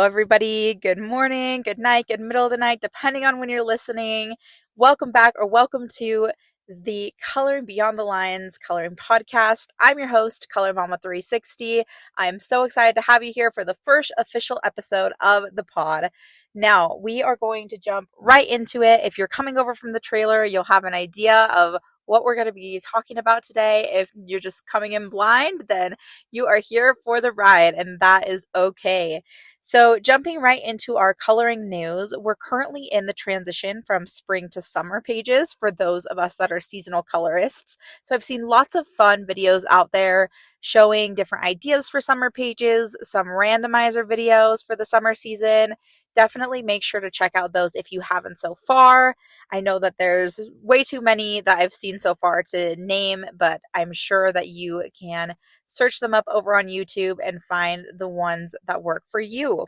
everybody. Good morning, good night, good middle of the night, depending on when you're listening. Welcome back or welcome to the Coloring Beyond the Lines Coloring Podcast. I'm your host, Color Mama 360. I'm so excited to have you here for the first official episode of the pod. Now, we are going to jump right into it. If you're coming over from the trailer, you'll have an idea of what we're going to be talking about today. If you're just coming in blind, then you are here for the ride, and that is okay. So, jumping right into our coloring news, we're currently in the transition from spring to summer pages for those of us that are seasonal colorists. So, I've seen lots of fun videos out there showing different ideas for summer pages, some randomizer videos for the summer season. Definitely make sure to check out those if you haven't so far. I know that there's way too many that I've seen so far to name, but I'm sure that you can search them up over on YouTube and find the ones that work for you.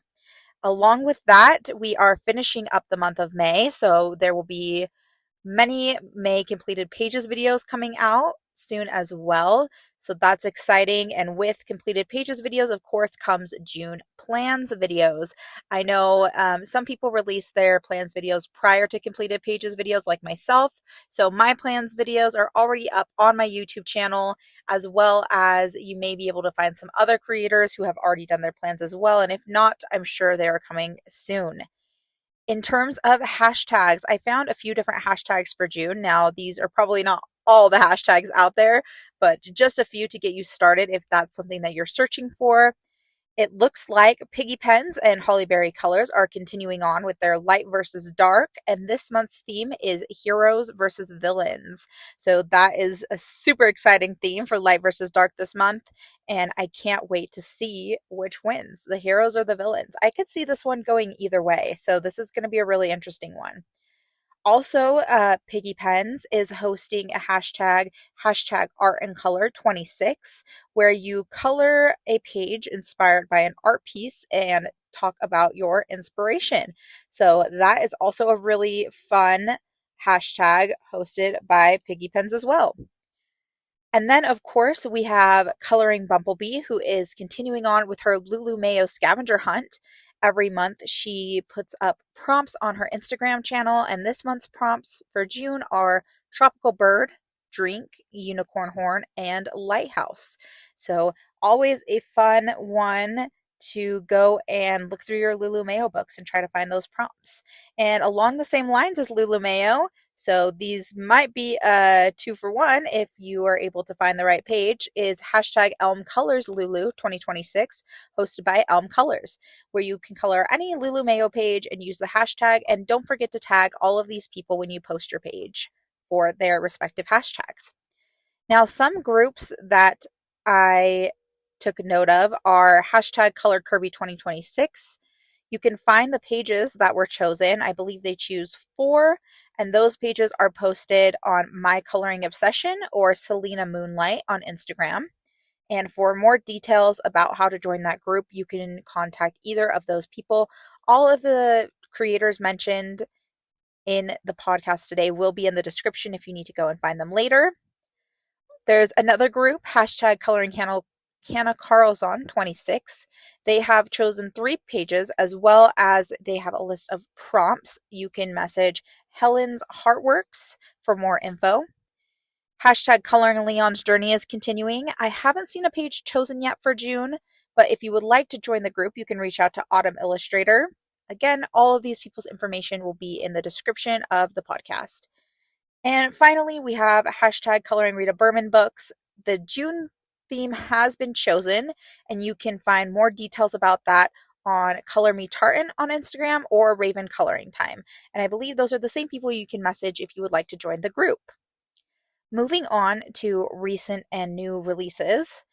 Along with that, we are finishing up the month of May, so there will be many May completed pages videos coming out soon as well. So that's exciting. And with completed pages videos, of course, comes June plans videos. I know some people release their plans videos prior to completed pages videos, like myself. So my plans videos are already up on my YouTube channel, as well as you may be able to find some other creators who have already done their plans as well. And if not, I'm sure they are coming soon. In terms of hashtags, I found a few different hashtags for June. Now, these are probably not all the hashtags out there, but just a few to get you started if that's something that you're searching for. It looks like Piggy Pens and Hollyberry Colors are continuing on with their light versus dark, and this month's theme is heroes versus villains. So that is a super exciting theme for light versus dark this month, and I can't wait to see which wins, the heroes or the villains. I could see this one going either way, so this is going to be a really interesting one. Also, Piggy Pens is hosting a hashtag art and color 26, where you color a page inspired by an art piece and talk about your inspiration. So that is also a really fun hashtag hosted by Piggy Pens as well. And then, of course, we have Coloring Bumblebee, who is continuing on with her Lulu Mayo scavenger hunt. Every month, she puts up prompts on her Instagram channel, and this month's prompts for June are tropical bird, drink, unicorn horn, and lighthouse. So, always a fun one to go and look through your Lulu Mayo books and try to find those prompts. And along the same lines as Lulu Mayo, so these might be a 2-for-1 if you are able to find the right page, is hashtag Elm Colors Lulu 2026, hosted by Elm Colors, where you can color any Lulu Mayo page and use the hashtag. And don't forget to tag all of these people when you post your page for their respective hashtags. Now, some groups that I took note of are hashtag Color Kirby 2026. You can find the pages that were chosen. I believe they choose 4, and those pages are posted on My Coloring Obsession or Selena Moonlight on Instagram. And for more details about how to join that group, you can contact either of those people. All of the creators mentioned in the podcast today will be in the description if you need to go and find them later. There's another group, hashtag Coloring Hannah Carlson 26. They have chosen 3 pages, as well as they have a list of prompts. You can message Helen's Heartworks for more info. Hashtag Coloring Leon's Journey is continuing. I haven't seen a page chosen yet for June, but if you would like to join the group, you can reach out to Autumn Illustrator. Again, all of these people's information will be in the description of the podcast. And finally, we have hashtag Coloring Rita Berman Books. The June theme has been chosen, and you can find more details about that on Color Me Tartan on Instagram or Raven Coloring Time. And I believe those are the same people you can message if you would like to join the group. Moving on to recent and new releases.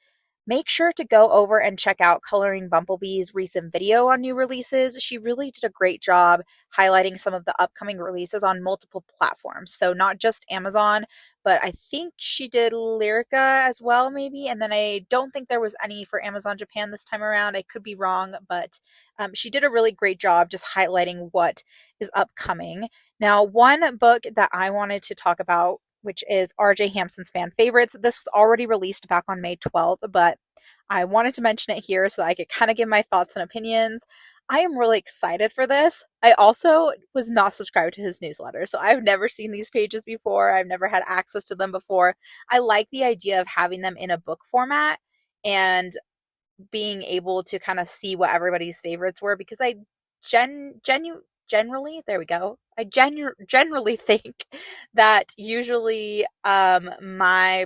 Make sure to go over and check out Coloring Bumblebee's recent video on new releases. She really did a great job highlighting some of the upcoming releases on multiple platforms. So not just Amazon, but I think she did Lyrica as well, maybe. And then I don't think there was any for Amazon Japan this time around. I could be wrong, but she did a really great job just highlighting what is upcoming. Now, one book that I wanted to talk about, which is RJ Hampson's Fan Favorites. This was already released back on May 12th, but I wanted to mention it here so I could kind of give my thoughts and opinions. I am really excited for this. I also was not subscribed to his newsletter, so I've never seen these pages before. I've never had access to them before. I like the idea of having them in a book format and being able to kind of see what everybody's favorites were because I generally, there we go. I generally think that usually my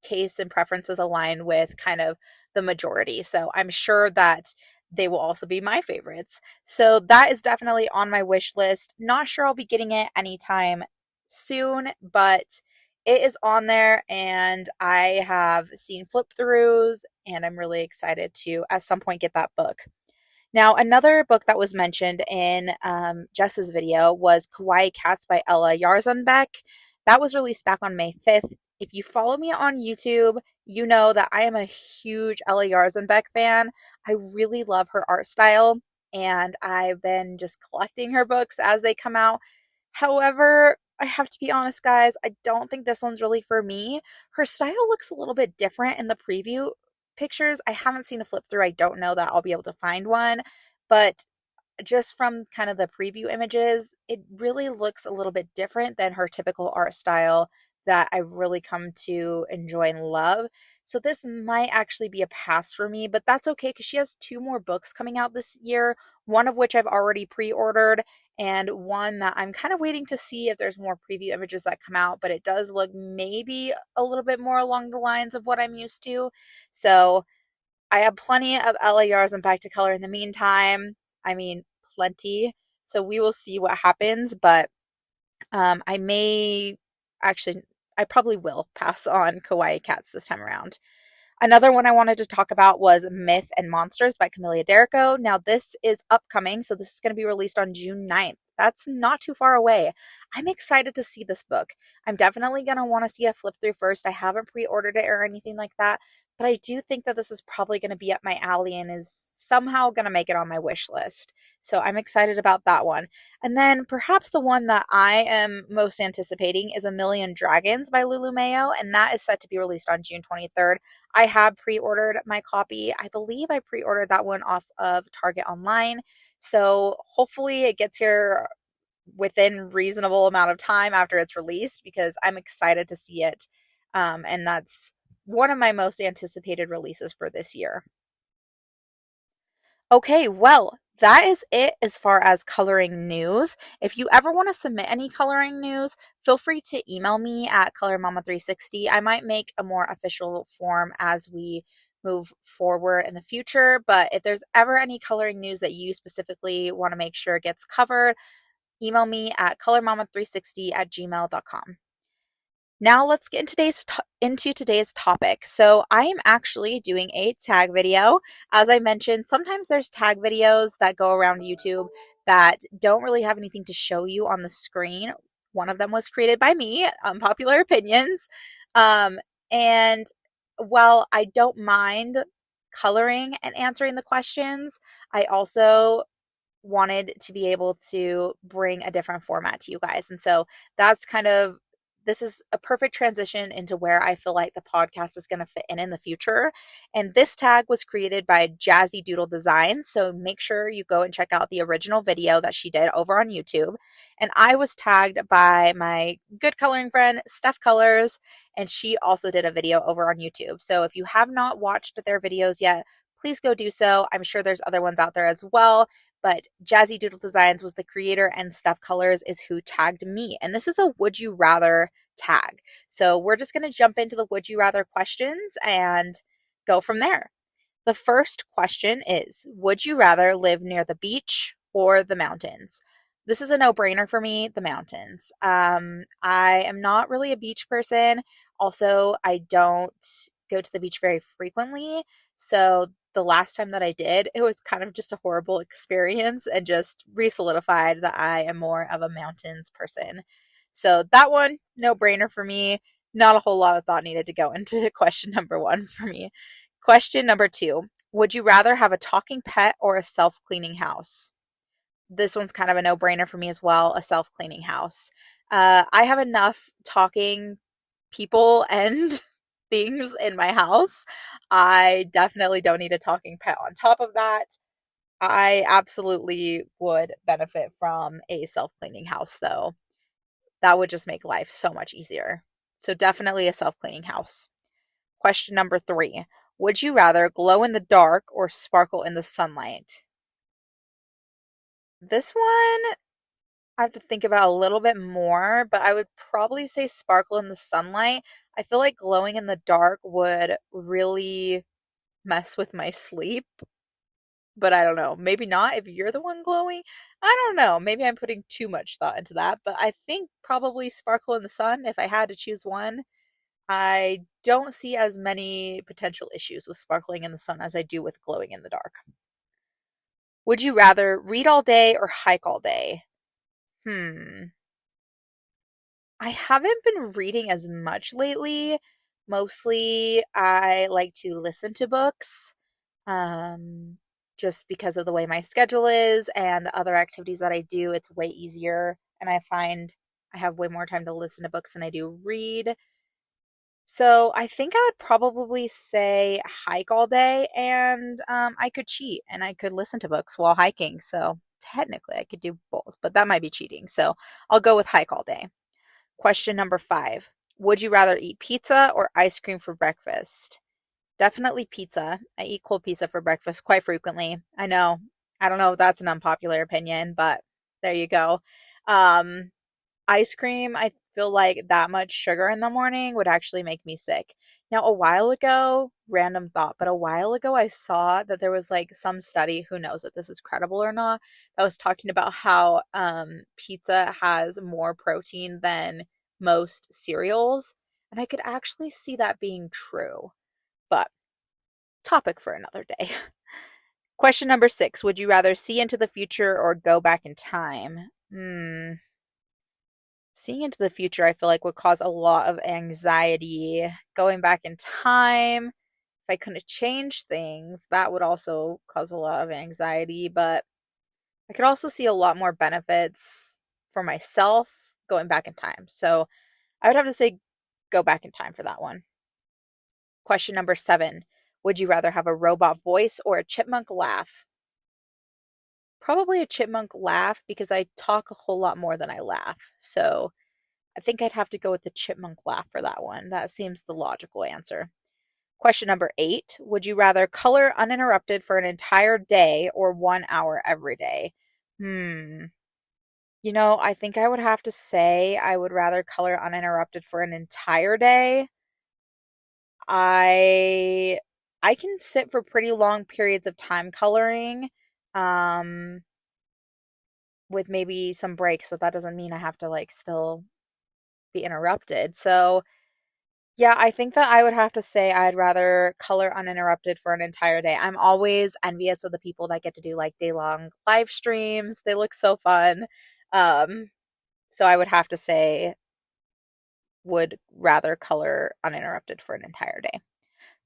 tastes and preferences align with kind of the majority. So I'm sure that they will also be my favorites. So that is definitely on my wish list. Not sure I'll be getting it anytime soon, but it is on there and I have seen flip throughs and I'm really excited to at some point get that book. Now, another book that was mentioned in Jess's video was Kawaii Cats by Ella Yarzenbeck. That was released back on May 5th. If you follow me on YouTube, you know that I am a huge Ella Yarzenbeck fan. I really love her art style, and I've been just collecting her books as they come out. However, I have to be honest, guys, I don't think this one's really for me. Her style looks a little bit different in the preview pictures. I haven't seen a flip through. I don't know that I'll be able to find one, but just from kind of the preview images, it really looks a little bit different than her typical art style that I've really come to enjoy and love. So this might actually be a pass for me, but that's okay because she has two more books coming out this year, one of which I've already pre-ordered and one that I'm kind of waiting to see if there's more preview images that come out, but it does look maybe a little bit more along the lines of what I'm used to. So I have plenty of Ella Yarzenbach to color in the meantime. I mean, plenty. So we will see what happens, but I may actually, I probably will pass on Kawaii Cats this time around. Another one I wanted to talk about was Myth and Monsters by Camellia Derrico. Now, this is upcoming, so this is going to be released on June 9th. That's not too far away. I'm excited to see this book. I'm definitely going to want to see a flip through first. I haven't pre ordered it or anything like that, but I do think that this is probably going to be up my alley and is somehow going to make it on my wish list. So I'm excited about that one. And then perhaps the one that I am most anticipating is A Million Dragons by Lulu Mayo, and that is set to be released on June 23rd. I have pre-ordered my copy. I believe I pre-ordered that one off of Target Online. So hopefully it gets here within reasonable amount of time after it's released because I'm excited to see it. And that's one of my most anticipated releases for this year. Okay, well, that is it as far as coloring news. If you ever want to submit any coloring news, feel free to email me at colormama360. I might make a more official form as we move forward in the future, but if there's ever any coloring news that you specifically want to make sure gets covered, email me at colormama360@gmail.com. Now let's get into today's topic. So I am actually doing a tag video. As I mentioned, sometimes there's tag videos that go around YouTube that don't really have anything to show you on the screen. One of them was created by me, Unpopular Opinions. And while I don't mind coloring and answering the questions, I also wanted to be able to bring a different format to you guys. And so that's kind of this is a perfect transition into where I feel like the podcast is going to fit in the future. And this tag was created by Jazzy Doodle Design. So make sure you go and check out the original video that she did over on YouTube. And I was tagged by my good coloring friend, Steph Colors, and she also did a video over on YouTube. So if you have not watched their videos yet, please go do so. I'm sure there's other ones out there as well, but Jazzy Doodle Designs was the creator and Steph Colors is who tagged me. And this is a would you rather tag. So we're just going to jump into the would you rather questions and go from there. The first question is, would you rather live near the beach or the mountains? This is a no-brainer for me, the mountains. I am not really a beach person. Also, I don't go to the beach very frequently. So the last time that I did, it was kind of just a horrible experience and just re-solidified that I am more of a mountains person. So that one, no brainer for me. Not a whole lot of thought needed to go into question number one for me. Question number two, would you rather have a talking pet or a self-cleaning house? This one's kind of a no-brainer for me as well, a self-cleaning house. I have enough talking people and things in my house. I definitely don't need a talking pet on top of that. I absolutely would benefit from a self-cleaning house, though. That would just make life so much easier. So, definitely a self-cleaning house. Question number three. Would you rather glow in the dark or sparkle in the sunlight? This one I have to think about a little bit more, but I would probably say sparkle in the sunlight. I feel like glowing in the dark would really mess with my sleep, but I don't know. Maybe not if you're the one glowing. I don't know. Maybe I'm putting too much thought into that, but I think probably sparkle in the sun if I had to choose one. I don't see as many potential issues with sparkling in the sun as I do with glowing in the dark. Would you rather read all day or hike all day? Hmm. I haven't been reading as much lately. Mostly, I like to listen to books, um, just because of the way my schedule is and the other activities that I do. It's way easier, and I find I have way more time to listen to books than I do read. So I think I would probably say hike all day, and I could cheat and I could listen to books while hiking. So technically, I could do both, but that might be cheating. So I'll go with hike all day. Question number five. Would you rather eat pizza or ice cream for breakfast? Definitely pizza. I eat cold pizza for breakfast quite frequently. I know. I don't know if that's an unpopular opinion, but there you go. Um, Ice cream, I feel like that much sugar in the morning would actually make me sick. Now, a while ago, random thought, but a while ago I saw that there was like some study, who knows if this is credible or not, that was talking about how pizza has more protein than most cereals. And I could actually see that being true, but topic for another day. Question number six. Would you rather see into the future or go back in time? Seeing into the future, I feel like would cause a lot of anxiety. Going back in time, if I couldn't change things, that would also cause a lot of anxiety. But I could also see a lot more benefits for myself going back in time. So I would have to say go back in time for that one. Question number seven. Would you rather have a robot voice or a chipmunk laugh? Probably a chipmunk laugh because I talk a whole lot more than I laugh. So I think I'd have to go with the chipmunk laugh for that one. That seems the logical answer. Question number eight. Would you rather color uninterrupted for an entire day or 1 hour every day? Hmm. I think I would have to say I would rather color uninterrupted for an entire day. I I can sit for pretty long periods of time coloring, um, with maybe some breaks, but that doesn't mean I have to like still be interrupted. So yeah, I think that I would have to say I'd rather color uninterrupted for an entire day. I'm always envious of the people that get to do like day-long live streams. They look so fun. Um, so I would have to say would rather color uninterrupted for an entire day.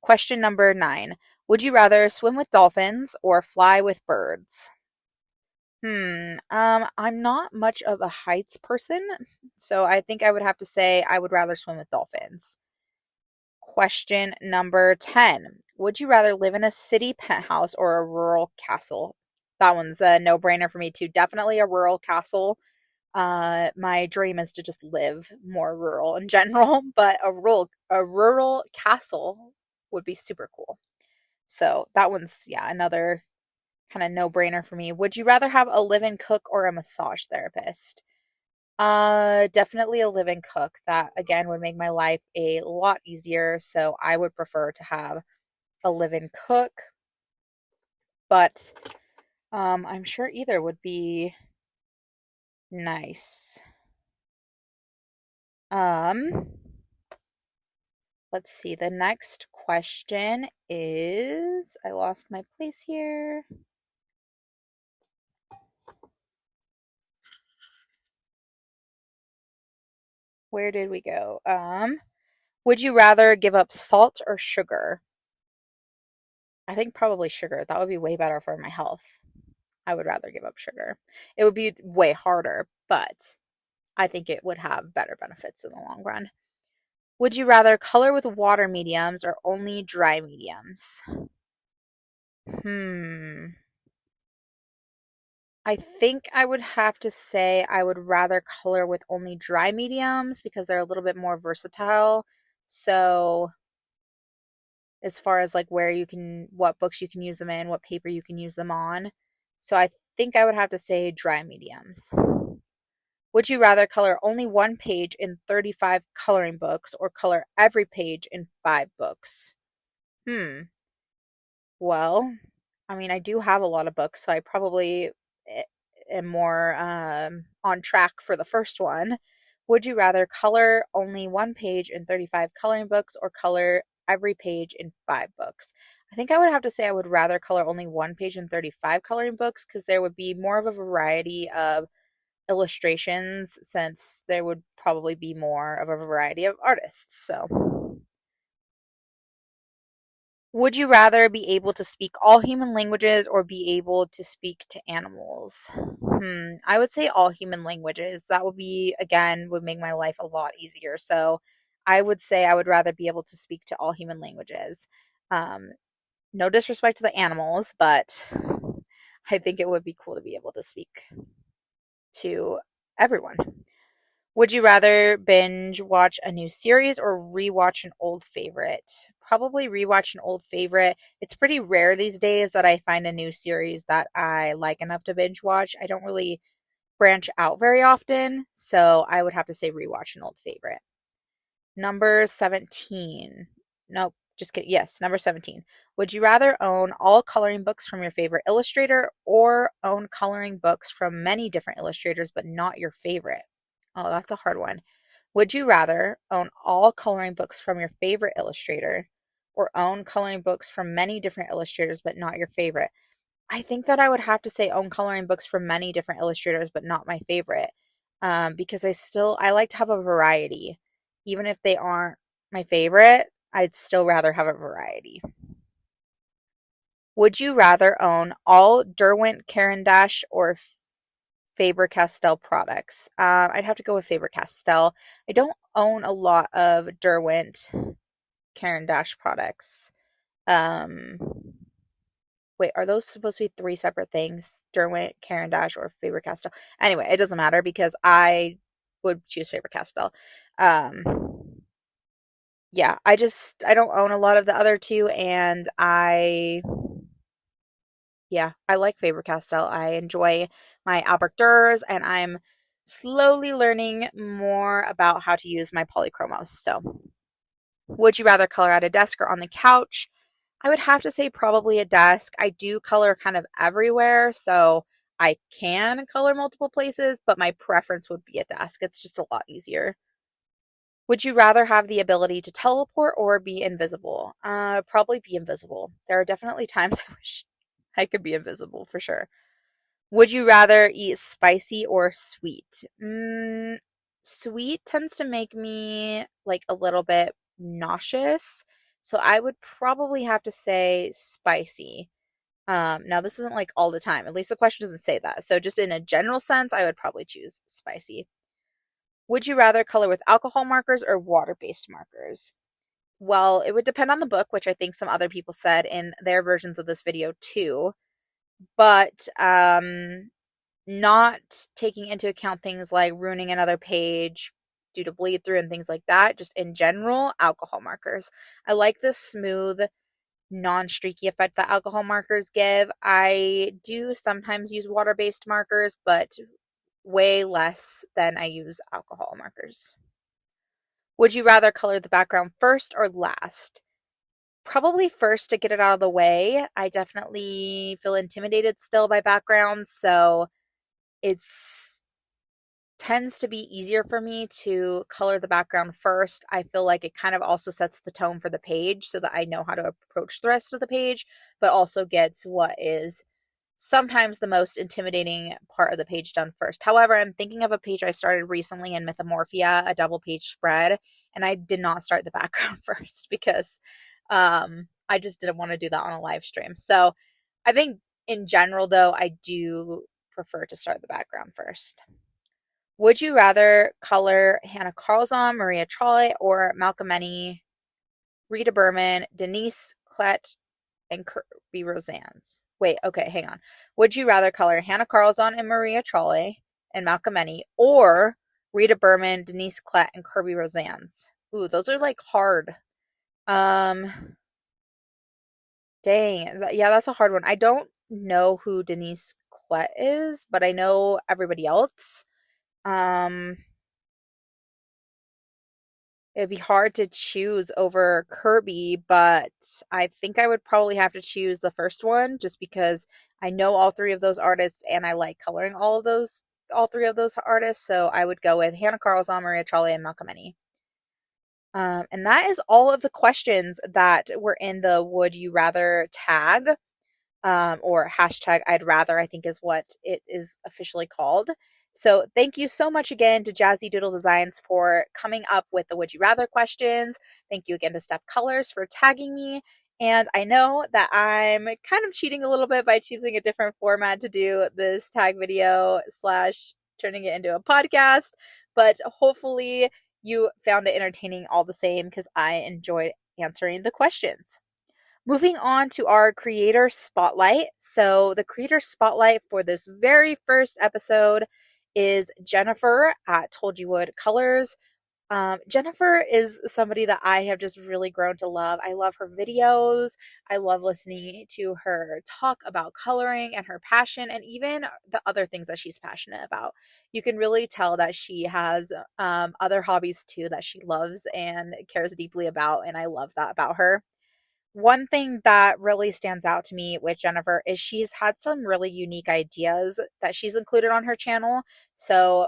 Question number nine. Would you rather swim with dolphins or fly with birds? I'm not much of a heights person, so I think I would have to say I would rather swim with dolphins. Question number 10. Would you rather live in a city penthouse or a rural castle? That one's a no-brainer for me too. Definitely a rural castle. My dream is to just live more rural in general, but a rural castle would be super cool. So that one's yeah, another kind of no-brainer for me. Would you rather have a live-in cook or a massage therapist? Definitely a live-in cook. That again would make my life a lot easier. So I would prefer to have a live-in cook, but I'm sure either would be nice. Um, let's see. The next question is I lost my place here. Where did we go? Would you rather give up salt or sugar? I think probably sugar. That would be way better for my health. I would rather give up sugar. It would be way harder, but I think it would have better benefits in the long run. Would you rather color with water mediums or only dry mediums? Hmm. I think I would have to say I would rather color with only dry mediums because they're a little bit more versatile. So, as far as like what books you can use them in, what paper you can use them on. So, I think I would have to say dry mediums. Would you rather color only one page in 35 coloring books or color every page in 5 books? Hmm. Well, I mean, I do have a lot of books, so I probably am more on track for the first one. Would you rather color only one page in 35 coloring books or color every page in 5 books? I think I would have to say I would rather color only one page in 35 coloring books because there would be more of a variety of illustrations since there would probably be more of a variety of artists. So. Would you rather be able to speak all human languages or be able to speak to animals? I would say all human languages. That would be, again, would make my life a lot easier. So I would say I would rather be able to speak to all human languages. Um, no disrespect to the animals, but I think it would be cool to be able to speak to everyone. Would you rather binge watch a new series or rewatch an old favorite? Probably rewatch an old favorite. It's pretty rare these days that I find a new series that I like enough to binge watch. I don't really branch out very often, so I would have to say rewatch an old favorite. Number 17. Nope, just kidding. Yes, number 17. Would you rather own all coloring books from your favorite illustrator or own coloring books from many different illustrators but not your favorite? Oh, that's a hard one. Would you rather own all coloring books from your favorite illustrator or own coloring books from many different illustrators but not your favorite? I think that I would have to say own coloring books from many different illustrators but not my favorite. Because I like to have a variety. Even if they aren't my favorite, I'd still rather have a variety. Would you rather own all Derwent Caran d'Ache or Faber-Castell products? I'd have to go with Faber-Castell. I don't own a lot of Derwent Caran d'Ache products. Um, wait, are those supposed to be 3 separate things? Derwent, Caran d'Ache, or Faber-Castell? Anyway, it doesn't matter because I would choose Faber-Castell. Um, yeah, I don't own a lot of the other two, and I like Faber-Castell. I enjoy my Albrecht Dürers, and I'm slowly learning more about how to use my polychromos. So, would you rather color at a desk or on the couch? I would have to say probably a desk. I do color kind of everywhere, so I can color multiple places, but my preference would be a desk. It's just a lot easier. Would you rather have the ability to teleport or be invisible? Probably be invisible. There are definitely times I wish I could be invisible for sure. Would you rather eat spicy or sweet? Sweet tends to make me like a little bit nauseous, so I would probably have to say spicy. Now this isn't like all the time. At least the question doesn't say that. So just in a general sense, I would probably choose spicy. Would you rather color with alcohol markers or water-based markers? Well, it would depend on the book, which I think some other people said in their versions of this video too. But not taking into account things like ruining another page due to bleed through and things like that, just in general, alcohol markers. I like the smooth, non-streaky effect that alcohol markers give. I do sometimes use water-based markers, but way less than I use alcohol markers. Would you rather color the background first or last? Probably first to get it out of the way. I definitely feel intimidated still by backgrounds, so it's tends to be easier for me to color the background first. I feel like it kind of also sets the tone for the page so that I know how to approach the rest of the page, but also gets what is sometimes the most intimidating part of the page done first. However, I'm thinking of a page I started recently in Mythomorphia, a double page spread, and I did not start the background first because I just didn't want to do that on a live stream. So I think in general, though, I do prefer to start the background first. Would you rather color Hannah Carlzon, Maria Trolle, or Malcolm Many, Rita Berman, Denise Klett, and Kirby Rosannes? Wait, okay, hang on. Would you rather color Hannah Carlzon and Maria Trolle and Malcolm Many, or Rita Berman, Denise Klett, and Kirby Rosannes? Ooh, those are like hard. Um, Dang, yeah, that's a hard one. I don't know who Denise Klett is, but I know everybody else. Um, it'd be hard to choose over Kirby, but I think I would probably have to choose the first one just because I know all three of those artists and I like coloring all three of those artists. So I would go with Hannah Carlzon, Maria Trolle, and Malcolm Many. And that is all of the questions that were in the Would You Rather tag. Or hashtag I'd rather, I think is what it is officially called. So thank you so much again to Jazzy Doodle Designs for coming up with the Would You Rather questions. Thank you again to Step Colors for tagging me. And I know that I'm kind of cheating a little bit by choosing a different format to do this tag video slash turning it into a podcast, but hopefully you found it entertaining all the same because I enjoyed answering the questions. Moving on to our creator spotlight. So, the creator spotlight for this very first episode is Jennifer at Told You Would Colors. Jennifer is somebody that I have just really grown to love. I love her videos. I love listening to her talk about coloring and her passion, and even the other things that she's passionate about. You can really tell that she has other hobbies too that she loves and cares deeply about, and I love that about her. One thing that really stands out to me with Jennifer is she's had some really unique ideas that she's included on her channel. So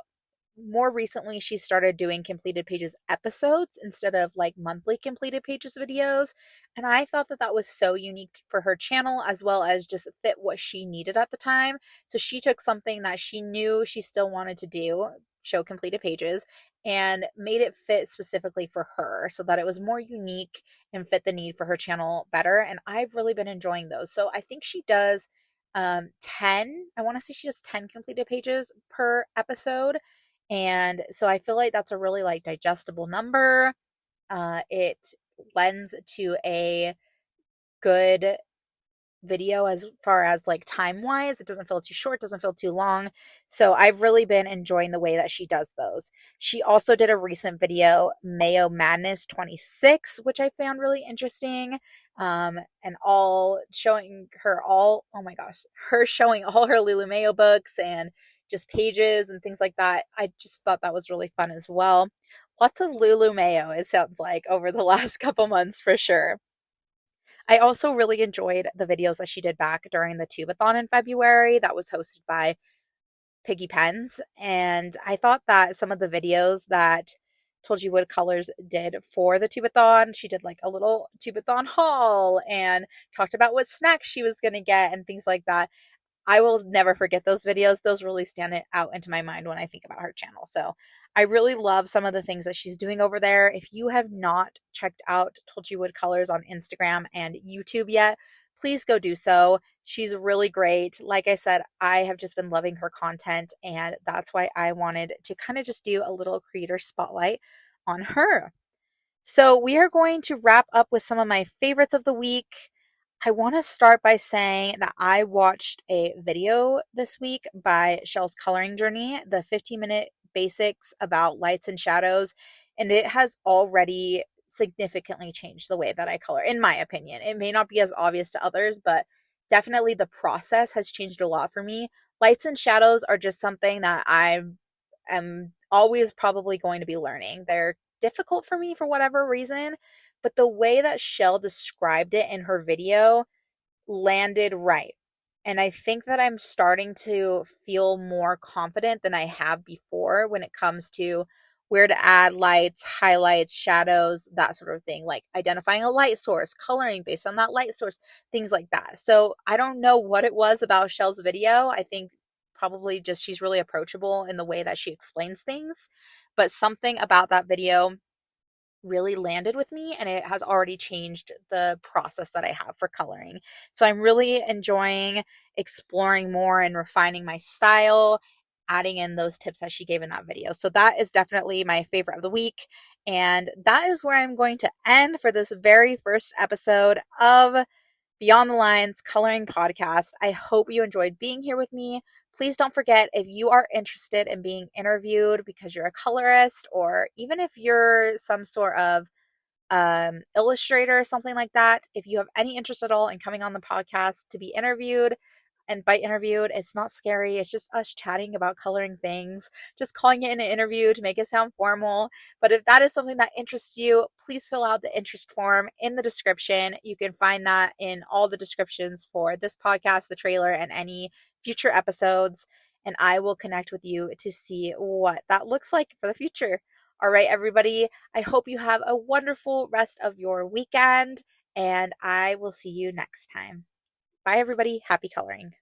more recently she started doing completed pages episodes instead of like monthly completed pages videos, and I thought that that was so unique for her channel as well as just fit what she needed at the time. So she took something that she knew she still wanted to do, show completed pages, and made it fit specifically for her so that it was more unique and fit the need for her channel better, and I've really been enjoying those. So I think she does 10, I want to say she does 10 completed pages per episode, and so I feel like that's a really like digestible number. It lends to a good video as far as like time wise. It doesn't feel too short, doesn't feel too long. So I've really been enjoying the way that she does those. She also did a recent video, Mayo Madness 26, which I found really interesting. And all showing her all, oh my gosh, her showing all her Lulu Mayo books and just pages and things like that. I just thought that was really fun as well. Lots of Lulu Mayo, it sounds like, over the last couple months for sure. I also really enjoyed the videos that she did back during the Tubeathon in February that was hosted by Piggy Pens. And I thought that some of the videos that Told You Wood Colors did for the Tubeathon, she did like a little Tubeathon haul and talked about what snacks she was going to get and things like that. I will never forget those videos. Those really stand out into my mind when I think about her channel. So I really love some of the things that she's doing over there. If you have not checked out Told You Wood Colors on Instagram and YouTube yet, please go do so. She's really great. Like I said, I have just been loving her content, and that's why I wanted to kind of just do a little creator spotlight on her. So we are going to wrap up with some of my favorites of the week. I want to start by saying that I watched a video this week by Shell's Coloring Journey, the 15-minute basics about lights and shadows, and it has already significantly changed the way that I color, in my opinion. It may not be as obvious to others, but definitely the process has changed a lot for me. Lights and shadows are just something that I am always probably going to be learning. They're difficult for me for whatever reason, but the way that Shell described it in her video landed right. And I think that I'm starting to feel more confident than I have before when it comes to where to add lights, highlights, shadows, that sort of thing, like identifying a light source, coloring based on that light source, things like that. So I don't know what it was about Shell's video. I think probably just she's really approachable in the way that she explains things, but something about that video really landed with me, and it has already changed the process that I have for coloring. So I'm really enjoying exploring more and refining my style. adding in those tips that she gave in that video. So that is definitely my favorite of the week. And that is where I'm going to end for this very first episode of Beyond the Lines Coloring Podcast. I hope you enjoyed being here with me. Please don't forget, if you are interested in being interviewed because you're a colorist, or even if you're some sort of illustrator or something like that, if you have any interest at all in coming on the podcast to be interviewed, and by interviewed, it's not scary. It's just us chatting about coloring things, just calling it an interview to make it sound formal. But if that is something that interests you, please fill out the interest form in the description. You can find that in all the descriptions for this podcast, the trailer, and any future episodes. And I will connect with you to see what that looks like for the future. All right, everybody. I hope you have a wonderful rest of your weekend, and I will see you next time. Bye, everybody. Happy coloring.